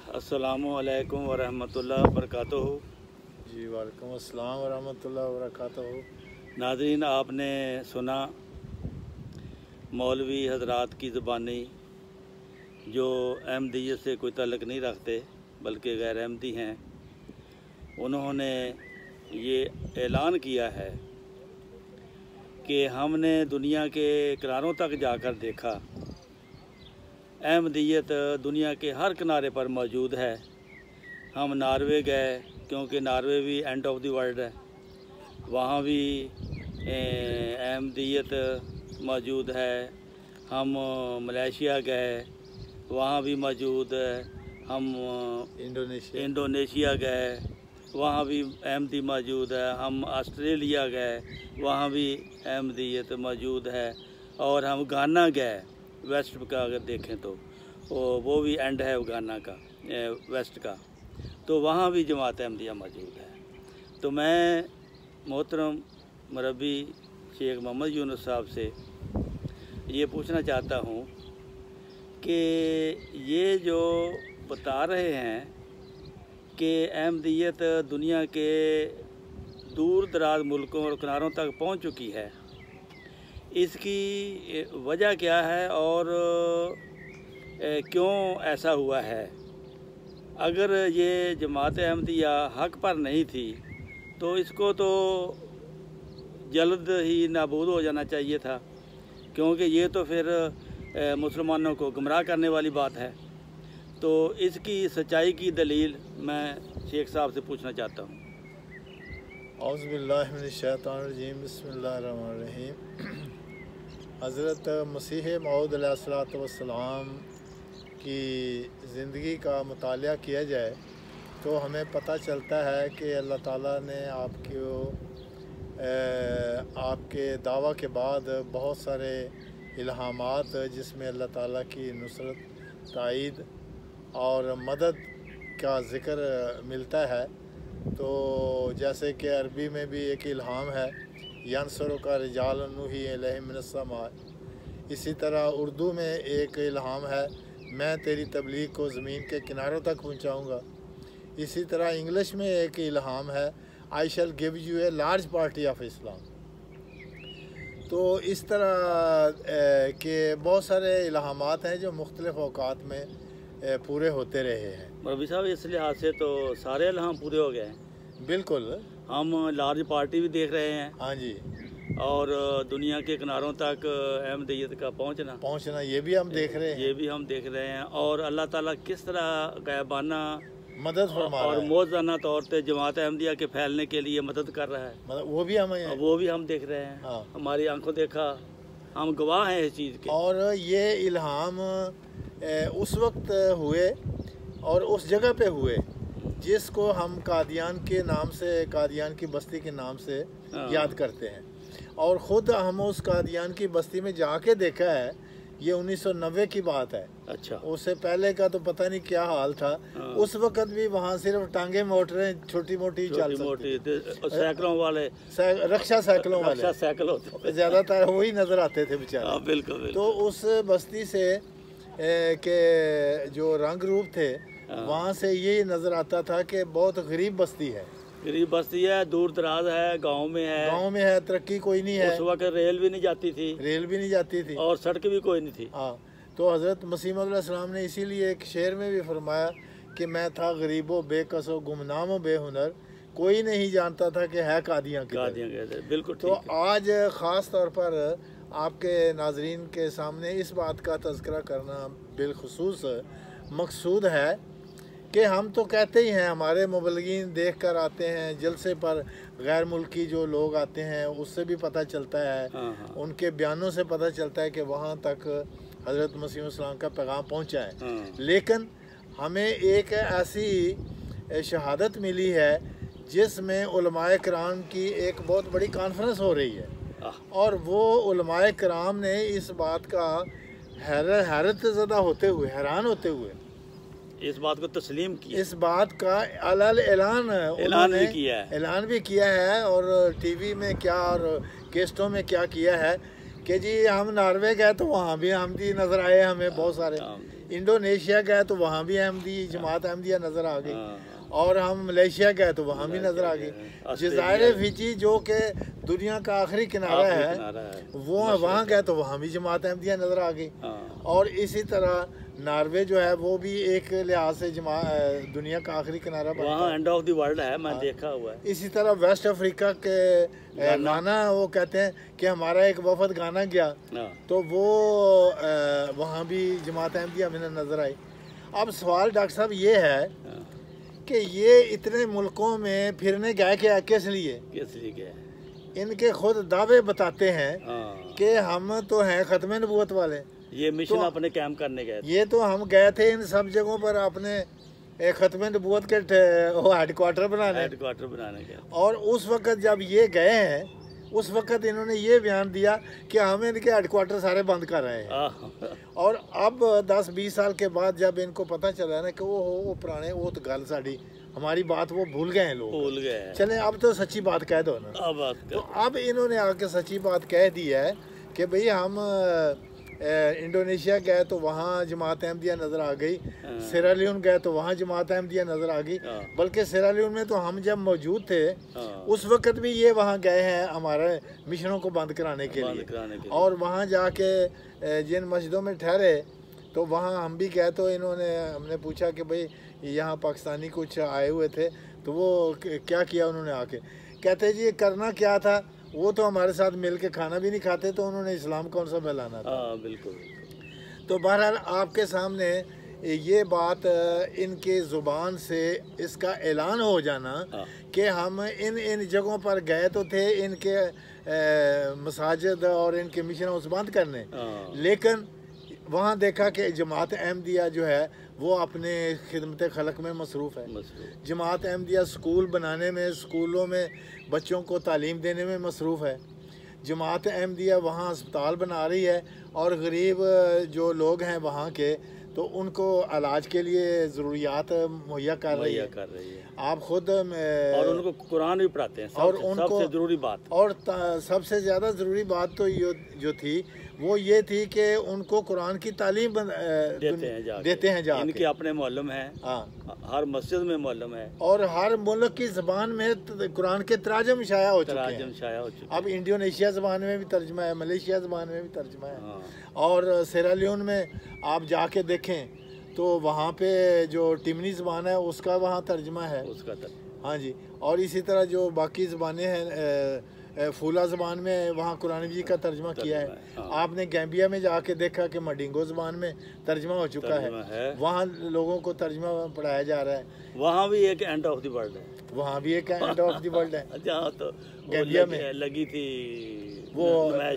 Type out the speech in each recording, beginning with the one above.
अस्सलामुअलैकुम वरहमतुल्लाह वबरकातुहू। जी वालेकुम अस्सलाम वरहमतुल्लाह वबरकातुहू। नाज़रीन, आपने सुना मौलवी हजरात की ज़बानी जो अहमदियत से कोई तल्लुक़ नहीं रखते बल्कि गैर अहमदी हैं। उन्होंने ये ऐलान किया है कि हमने दुनिया के किनारों तक जाकर देखा, अहमदियत दुनिया के हर किनारे पर मौजूद है। हम नॉर्वे गए क्योंकि नॉर्वे भी एंड ऑफ द वर्ल्ड है, वहाँ भी अहमदियत मौजूद है। हम मलेशिया गए, वहाँ भी मौजूद है। हम इंडोनेशिया गए, वहाँ भी अहमदी मौजूद है। हम ऑस्ट्रेलिया गए, वहाँ भी अहमदियत मौजूद है। और हम घाना गए, वेस्ट का अगर देखें तो वो भी एंड है घाना का, वेस्ट का, तो वहाँ भी जमात अहमदिया मौजूद है। तो मैं मोहतरम मरबी शेख मोहम्मद यूनुस साहब से ये पूछना चाहता हूँ कि ये जो बता रहे हैं कि अहमदियत दुनिया के दूर दराज मुल्कों और किनारों तक पहुँच चुकी है, इसकी वजह क्या है और क्यों ऐसा हुआ है? अगर ये जमात अहमदिया हक़ पर नहीं थी तो इसको तो जल्द ही नाबूद हो जाना चाहिए था, क्योंकि ये तो फिर मुसलमानों को गुमराह करने वाली बात है। तो इसकी सच्चाई की दलील मैं शेख साहब से पूछना चाहता हूँ। औज़ु बिल्लाहि मिनश शैतानिर रजीम, बिस्मिल्लाहिर रहमानिर रहीम। हज़रत मसीह मऊद अलैहिस्सलातु वस्सलाम की ज़िंदगी का मुतालिया किया जाए तो हमें पता चलता है कि अल्लाह ताला ने आपके दावा के बाद बहुत सारे इल्हामात जिसमें अल्लाह ताला की नुसरत, ताईद और मदद का ज़िक्र मिलता है। तो जैसे कि अरबी में भी एक इल्हाम है, यंसुरु का रिजाल नूही इलैहि मिनस समा। इसी तरह उर्दू में एक इल्हाम है, मैं तेरी तबलीग को ज़मीन के किनारों तक पहुंचाऊंगा। इसी तरह इंग्लिश में एक इल्हाम है, I shall give you a large party of Islam. तो इस तरह के बहुत सारे इल्हामात हैं जो मुख्तलिफ़ औक़ात में पूरे होते रहे हैं। मौलवी साहब, इस लिहाज से तो सारे इल्हाम पूरे हो गए हैं। बिल्कुल, हम लार्ज पार्टी भी देख रहे हैं। हाँ जी। और दुनिया के किनारों तक अहमदियत का पहुंचना ये भी हम देख रहे हैं। ये भी हम देख रहे हैं। और अल्लाह ताला किस तरह गायबाना मदद फरमा रहा है, और मौज़ाना तौर पे जमात अहमदिया के फैलने के लिए मदद कर रहा है। मतलब वो भी हम देख रहे हैं। हाँ। हमारी आंखों देखा, हम गवाह हैं इस चीज़ के। और ये इल्हाम उस वक्त हुए और उस जगह पे हुए जिसको हम कादियान के नाम से, कादियान की बस्ती के नाम से याद करते हैं। और ख़ुद हम उस कादियान की बस्ती में जाके देखा है। ये 1990 की बात है। अच्छा। उससे पहले का तो पता नहीं क्या हाल था। उस वक्त भी वहाँ सिर्फ टांगे मोटरें छोटी मोटी चल सकती थी। साइकिलों वाले, रक्षा साइकिलों वाले साइकिल होते ज़्यादातर वही नज़र आते थे बेचारे। बिल्कुल। तो उस बस्ती से के जो रंग रूप थे, वहाँ से ये नज़र आता था कि बहुत गरीब बस्ती है। गरीब बस्ती है, दूर दराज है, गांव में है, तरक्की कोई नहीं है। उस वक्त रेल भी नहीं जाती थी और सड़क भी कोई नहीं थी। हाँ। तो हज़रत मसीह मौऊद अलैहिस्सलाम ने इसीलिए एक शेर में भी फरमाया कि मैं था गरीबो बेकसो गुमनामो बेहुनर, कोई नहीं जानता था कि है कादियाँ किधर। बिल्कुल। तो आज ख़ास तौर पर आपके नाजरीन के सामने इस बात का तज़किरा करना बिलखुसूस मकसूद है कि हम तो कहते ही हैं, हमारे मुबल्लिगीन देख कर आते हैं, जलसे पर गैर मुल्की जो लोग आते हैं उससे भी पता चलता है। उनके बयानों से पता चलता है कि वहाँ तक हज़रत मसीह इस्लाम का पैगाम पहुँचा है। लेकिन हमें एक ऐसी शहादत मिली है जिसमें उलमाए कराम की एक बहुत बड़ी कॉन्फ्रेंस हो रही है, और वो उलमाए कराम ने इस बात का हैरत ज़दा होते हुए, हैरान होते हुए इस बात को तस्लीम किया, इस बात का ऐलान भी किया है और टीवी में क्या और गेस्टों में क्या किया है कि जी हम नॉर्वे गए तो वहाँ भी अहमदी नज़र आए हमें बहुत सारे। इंडोनेशिया गए तो वहाँ भी अहमदी जमात अहमदिया नज़र आ गई, और हम मलेशिया गए तो वहाँ भी नज़र आ गई। जज़ायर फिजी जो कि दुनिया का आखिरी किनारा है, वो वहाँ गए तो वहाँ भी जमात अहमदिया नज़र आ गई। और इसी तरह नॉर्वे जो है वो भी एक लिहाज से दुनिया का आखिरी किनारा वहाँ एंड ऑफ द वर्ल्ड है, मैं देखा हुआ है। इसी तरह वेस्ट अफ्रीका के गाना, वो कहते हैं कि हमारा एक वफद गाना गया तो वो वहाँ भी जमात अहमदिया में नज़र आई। अब सवाल डॉक्टर साहब ये है कि ये इतने मुल्कों में फिरने गए क्या, किस लिए गए? इनके खुद दावे बताते हैं कि हम तो हैं ख़त्म नबूवत वाले, ये मिशन अपने कैंप करने गए थे। ये तो हम गए थे इन सब जगहों पर अपने ख़त्म नबूवत के हेडक्वार्टर बनाने गए। और उस वक़्त जब ये गए हैं, उस वक़्त इन्होंने ये बयान दिया कि हम इनके हेडक्वार्टर सारे बंद कर रहे हैं। और अब 10-20 साल के बाद जब इनको पता चला ना कि वो पुराने वो तो गल साड़ी हमारी बात वो भूल गए हैं, लोग भूल गए। चलें अब तो सच्ची बात कह दो ना। तो अब इन्होंने आके सच्ची बात कह दी है कि भाई हम इंडोनेशिया गए तो वहाँ जमात अहमदिया नज़र आ गई, सेरालियोन गए तो वहाँ जमात अहमदिया नज़र आ गई, बल्कि सेरालियोन में तो हम जब मौजूद थे उस वक़्त भी ये वहाँ गए हैं हमारे मिशनों को बंद कराने के लिए। और वहाँ जाके जिन मस्जिदों में ठहरे तो वहाँ हम भी गए तो हमने पूछा कि भाई यहाँ पाकिस्तानी कुछ आए हुए थे तो वो क्या किया उन्होंने आके, कहते जी करना क्या था, वो तो हमारे साथ मिल के खाना भी नहीं खाते, तो उन्होंने इस्लाम कौन सा फैलाना था। बिल्कुल। तो बहरहाल आपके सामने ये बात इनके ज़ुबान से इसका ऐलान हो जाना कि हम इन जगहों पर गए तो थे इनके मसाजिद और इनके मिशन हाउस बंद करने, लेकिन वहाँ देखा कि जमात अहमदिया जो है वो अपने खिदमत खलक में मसरूफ़ है। जमात अहमदिया स्कूल बनाने में, स्कूलों में बच्चों को तालीम देने में मसरूफ़ है। जमात अहमदिया वहाँ अस्पताल बना रही है और गरीब जो लोग हैं वहाँ के तो उनको इलाज के लिए ज़रूरियात मुहैया कर रही है। आप खुद और उनको कुरान भी पढ़ाते हैं, और उनको सबसे ज़रूरी बात, और सबसे ज़्यादा ज़रूरी बात तो जो थी वो ये थी कि उनको कुरान की तालीम देते हैं जाके। इनके अपने मौलम है, हर मस्जिद में मौलम है, और हर मुल्क की ज़बान में कुरान के तराजम शाया हो चुके हैं। अब इंडोनेशिया ज़बान में भी तर्जमा है, मलेशिया ज़बान में भी तर्जमा है, और सेरालियोन में आप जाके देखें तो वहाँ पे जो टिमनी ज़बान है उसका वहाँ तर्जमा है, हाँ जी। और इसी तरह जो बाकी ज़बानें हैं फूला ज़बान में वहाँ कुरान जी का तर्जमा किया है। आपने गैम्बिया में जाके देखा कि मडिंगो ज़बान में तर्जमा हो चुका है, वहाँ लोगों को तर्जमा पढ़ाया जा रहा है। वहाँ भी एक एंड ऑफ द वर्ल्ड है, वहाँ भी एक एंड ऑफ द वर्ल्ड है। जहाँ तो गैम्बिया में लगी थी वो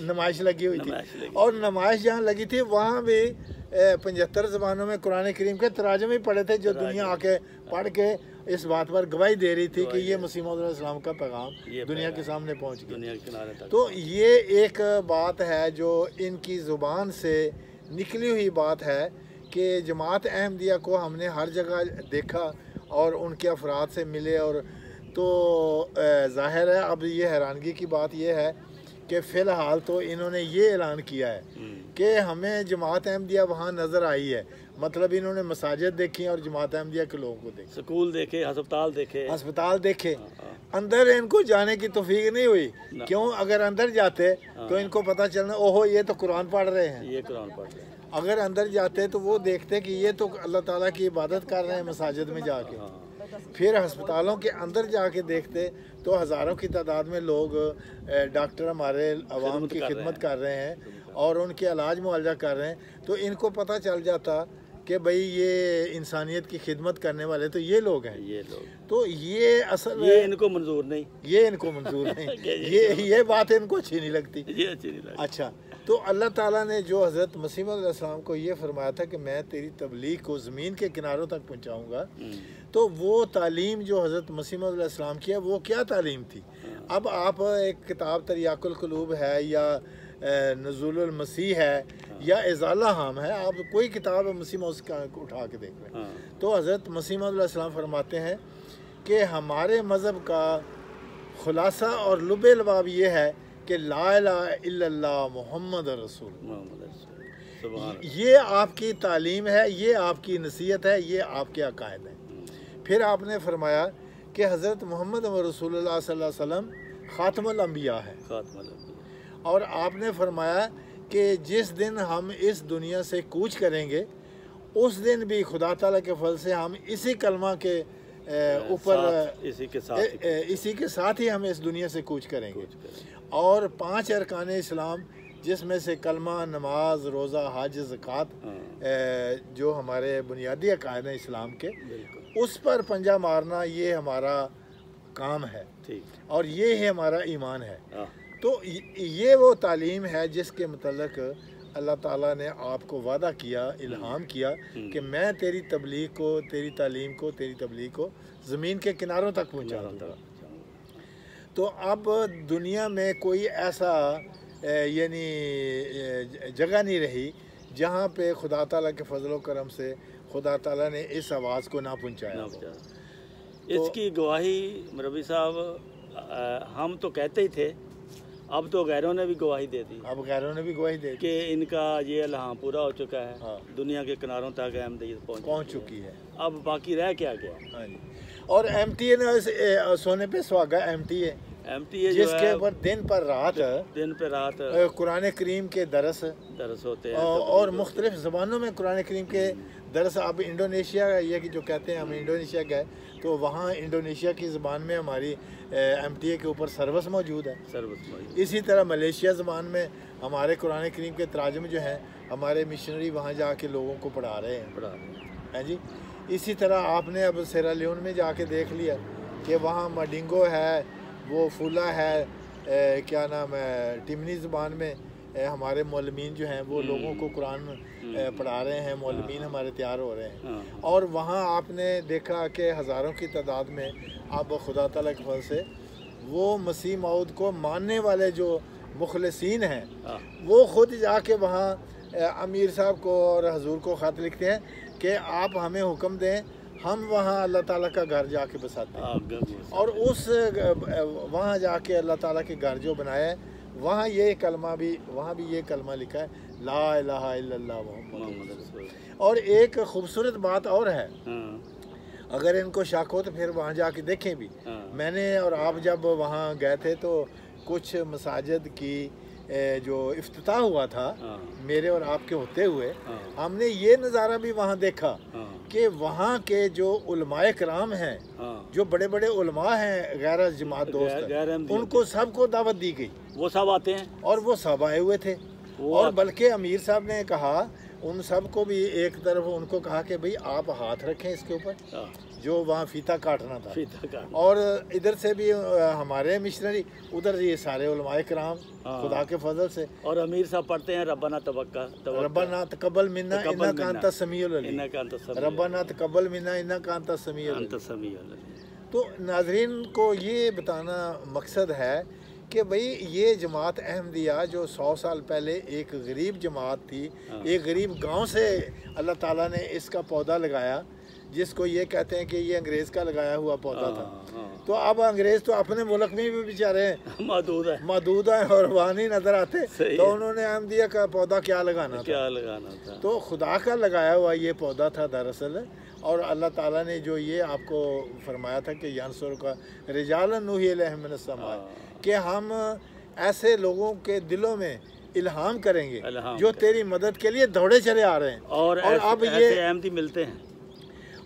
नुमाइश लगी हुई थी, और नुमाइश जहाँ लगी थी वहाँ भी 75 ज़बानों में कुरान करीम के तराजम ही पढ़े थे, जो दुनिया आके पढ़ के इस बात पर गवाही दे रही थी कि ये मसीह मौऊद अलैहिस्सलाम का पैगाम दुनिया के सामने पहुंच गया। तो ये एक बात है जो इनकी ज़ुबान से निकली हुई बात है कि जमात अहमदिया को हमने हर जगह देखा और उनके अफराद से मिले, और तो ज़ाहिर है अब ये हैरानगी की बात यह है कि फ़िलहाल तो इन्होंने ये ऐलान किया है कि हमें जमात अहमदिया वहाँ नज़र आई है, मतलब इन्होंने मसाजिद देखी और जमात अहमदिया के लोगों को देखे, स्कूल देखे, अस्पताल देखे। अंदर इनको जाने की तौफीक नहीं हुई, क्यों? अगर अंदर जाते तो इनको पता चलना ओहो ये तो कुरान पढ़ रहे हैं, ये कुरान पढ़ रहे हैं। अगर अंदर जाते तो वो देखते कि ये तो अल्लाह ताला की इबादत कर रहे हैं मसाजिद में जाके। फिर अस्पतालों के अंदर जाके देखते तो हज़ारों की तादाद में लोग डॉक्टर हमारे आवाम की खिदमत कर रहे हैं और उनके इलाज मुआवजा कर रहे हैं, तो इनको पता चल जाता कि भाई ये इंसानियत की खिदमत करने वाले तो ये लोग हैं। तो ये असल ये इनको मंजूर नहीं, ये बात इनको अच्छी नहीं लगती, अच्छा। तो अल्लाह ताला ने जो हज़रत मसीह मौऊद अलैहिस्सलाम को ये फरमाया था कि मैं तेरी तबलीग को ज़मीन के किनारों तक पहुँचाऊँगा, तो वो तालीम जो हज़रत मसीह मौऊद अलैहिस्सलाम की है वो क्या तालीम थी? अब आप एक किताब तरियाकुल कुलूब है या नज़ुलुल मसीह है या इज़ाला हम है, आप कोई किताब मसीह मौऊद का उठा के देख रहे हैं तो हज़रत मसीह मौऊद अलैहिस्सलाम फरमाते हैं कि हमारे मज़हब का खुलासा और लुब-ए-लबाब ये है कि ला इलाहा इल्लल्लाह मुहम्मद रसूल, یہ آپ کی تعلیم ہے, یہ آپ کی نصیحت ہے, یہ آپ کے عقائد ہیں. پھر آپ نے فرمایا کہ حضرت محمد رسول اللہ صلی اللہ علیہ وسلم خاتم الانبیاء ہے, اور آپ نے فرمایا کہ جس دن ہم اس دنیا سے کوچ کریں گے اس دن بھی خدا تعالیٰ کے فضل سے ہم اسی کلمہ کے اوپر اسی کے ساتھ ہی ہم اس دنیا سے کوچ کریں گے. اور 5 ارکان اسلام جس میں سے کلمہ, نماز, روزہ, حج, زکوٰۃ جو ہمارے بنیادی عقائد ہیں اسلام کے, اس پر پنجہ مارنا یہ ہمارا کام ہے اور یہ ہمارا ایمان ہے. تو یہ وہ تعلیم ہے جس کے متعلق اللہ تعالیٰ نے آپ کو وعدہ کیا, الہام کیا کہ میں تیری تبلیغ کو, تیری تعلیم کو, تیری تبلیغ کو زمین کے کناروں تک پہنچا دوں گا. تو اب دنیا میں کوئی ایسا یعنی جگہ نہیں رہی جہاں پہ خدا تعالیٰ کے فضل و کرم سے خدا تعالیٰ نے اس آواز کو نہ پہنچایا. اس کی گواہی مربی صاحب ہم تو کہتے ہی تھے, اب تو غیروں نے بھی گواہی دے دی, اب غیروں نے بھی گواہی دے دی کہ ان کا یہ الہام پورا ہو چکا ہے, دنیا کے کناروں تک احمدیت پہنچ چکی ہے. اب باقی رہ کیا گیا. ہاں جی. اور ایم ٹی اے نے سونے پہ سہاگا, ایم ٹی اے جس کے اوپر دن پر رات قرآن کریم کے درس ہوتے ہیں, اور مختلف زبانوں میں قرآن کریم کے درس. اب انڈونیشیا یہ جو کہتے ہیں, ہم انڈونیشیا گئے تو وہاں انڈونیشیا کی زبان میں ہماری ایم ٹی اے کے اوپر سروس موجود ہے. اسی طرح ملیشیا زبان میں ہمارے قرآن کریم کے تراجم جو ہیں ہمارے مشنری وہاں جا کے لوگوں کو پڑھا رہے ہیں جی. اسی طرح آپ نے اب سیرا لیون میں جا کے دیکھ لیا کہ وہاں مڈنگو ہے, وہ فولا ہے, کیا نام ہے, ٹمنی زبان میں ہمارے معلمین جو ہیں وہ لوگوں کو قرآن پڑھا رہے ہیں, معلمین ہمارے تیار ہو رہے ہیں. اور وہاں آپ نے دیکھا کہ ہزاروں کی تعداد میں اب خدا تعالیٰ کے فضل سے وہ مسیح موعود کو ماننے والے جو مخلصین ہیں وہ خود جا کے وہاں امیر صاحب کو اور حضور کو خط لکھتے ہیں کہ آپ ہمیں حکم دیں, ہم وہاں اللہ تعالیٰ کا گھر جا کے بساتے ہیں. اور اس وہاں جا کے اللہ تعالیٰ کے گھر جو بنایا ہے وہاں یہ کلمہ بھی, وہاں بھی یہ کلمہ لکھا ہے, لا الہ الا اللہ محمد رسول اللہ. اور ایک خوبصورت بات اور ہے, اگر ان کو شک ہو تو پھر وہاں جا کے دیکھیں بھی. میں نے اور آپ جب وہاں گئے تھے تو کچھ مساجد کی جو افتتاح ہوا تھا میرے اور آپ کے ہوتے ہوئے, ہم نے یہ نظارہ بھی وہاں دیکھا کہ وہاں کے جو علماء کرام ہیں, جو بڑے بڑے علماء ہیں غیر جماعت دوست, ان کو سب کو دعوت دی گئی. وہ سب آتے ہیں اور وہ سب آئے ہوئے تھے. اور بلکہ امیر صاحب نے کہا ان سب کو بھی ایک طرف ان کو کہا کہ بھئی آپ ہاتھ رکھیں اس کے اوپر جو وہاں فیتہ کاٹنا تھا. اور ادھر سے بھی ہمارے مشنری, ادھر یہ سارے علماء کرام خدا کے فضل سے. اور امیر صاحب پڑھتے ہیں ربنا ربنا تقبل منا انک انت السمیع العلیم, ربنا تقبل منا انک انت السمیع العلیم. تو ناظرین کو یہ بتانا مقصد ہے کہ بھئی یہ جماعت احمدیہ جو 100 سال پہلے ایک غریب جماعت تھی, ایک غریب گاؤں سے اللہ تعالیٰ نے اس کا پودا لگایا, جس کو یہ کہتے ہیں کہ یہ انگریز کا لگایا ہوا پودا تھا. تو اب انگریز تو اپنے ملک میں بھی بیچارے محدود ہیں اور وہاں نہیں نظر آتے, تو انہوں نے احمدیہ کا پودا کیا لگانا تھا. تو خدا کا لگایا ہوا یہ پودا تھا دراصل. اور اللہ تعالیٰ نے جو یہ آپ کو فرمایا تھا کہ ینصر کا رجالا نوحی الیہم من السماء, کہ ہم ایسے لوگوں کے دلوں میں الہام کریں گے جو تیری مدد کے لیے دوڑے چلے آ رہے ہیں. اور اب یہ احمدی ملتے ہیں,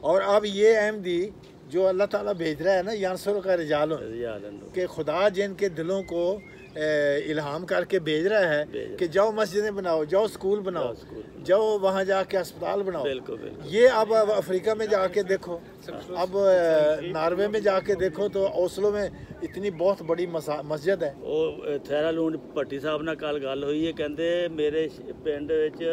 اور اب یہ احمدی جو اللہ تعالیٰ بھیج رہا ہے نا, ینصر کا رجال, کہ خدا جن کے دلوں کو الہام کر کے بھیج رہا ہے کہ جاؤ مسجدیں بناؤ, جاؤ اسکول بناؤ, جاؤ وہاں جا کے اسپتال بناؤ. یہ اب افریقہ میں جا کے دیکھو, اب ناروے میں جا کے دیکھو تو اوسلو میں اتنی بہت بڑی مسجد ہے. وہ تھیرا لونڈ پٹی صاحب نے کل گل ہوئی ہے, کہندے میرے پنڈ وچ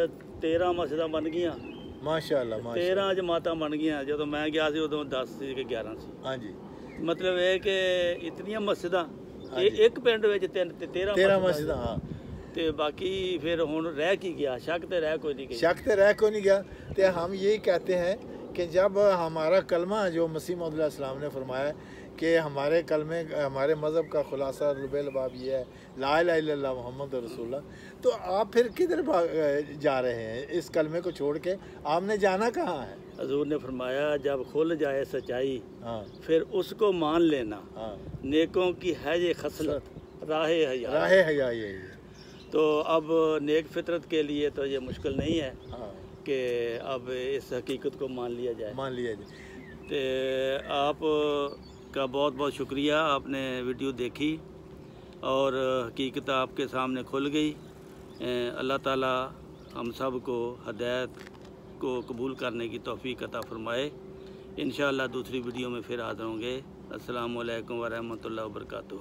13 مسجداں بن گئیاں. ماشاءاللہ 13 جماعتاں بن گئیاں. جدوں میں گیا سی ادوں 10 سی کہ 11 سی. ہاں جی, مطلب ہے کہ اتنیاں مسجداں ایک پنڈ وچ 13 مسجداں. ہاں, تے باقی پھر ہن رہ کی گیا, شک تے رہ کوئی نہیں گئی. شک تے رہ کوئی نہیں گیا. تے ہم یہی کہتے ہیں کہ جب ہمارا کلمہ جو مسیح موعود علیہ السلام نے فرمایا کہ ہمارے کلمے ہمارے مذہب کا خلاصہ لب لباب یہ ہے لا الہ الا اللہ محمد رسول اللہ، تو آپ پھر کدھر جا رہے ہیں اس کلمے کو چھوڑ کے؟ آپ نے جانا کہاں ہے؟ حضور نے فرمایا جب کھل جائے سچائی پھر اس کو مان لینا، نیکوں کی ہے یہ خصلت راہ حیا، یہی تو اب نیک فطرت کے لیے تو یہ مشکل نہیں ہے کہ اب اس حقیقت کو مان لیا جائے۔ تو آپ کا بہت بہت شکریہ، آپ نے ویڈیو دیکھی اور حقیقت آپ کے سامنے کھل گئی۔ اللہ تعالی ہم سب کو ہدایت کو قبول کرنے کی توفیق عطا فرمائے۔ انشاءاللہ دوسری ویڈیو میں پھر حاضر ہوں گے۔ السلام علیکم ورحمۃ اللہ وبرکاتہ۔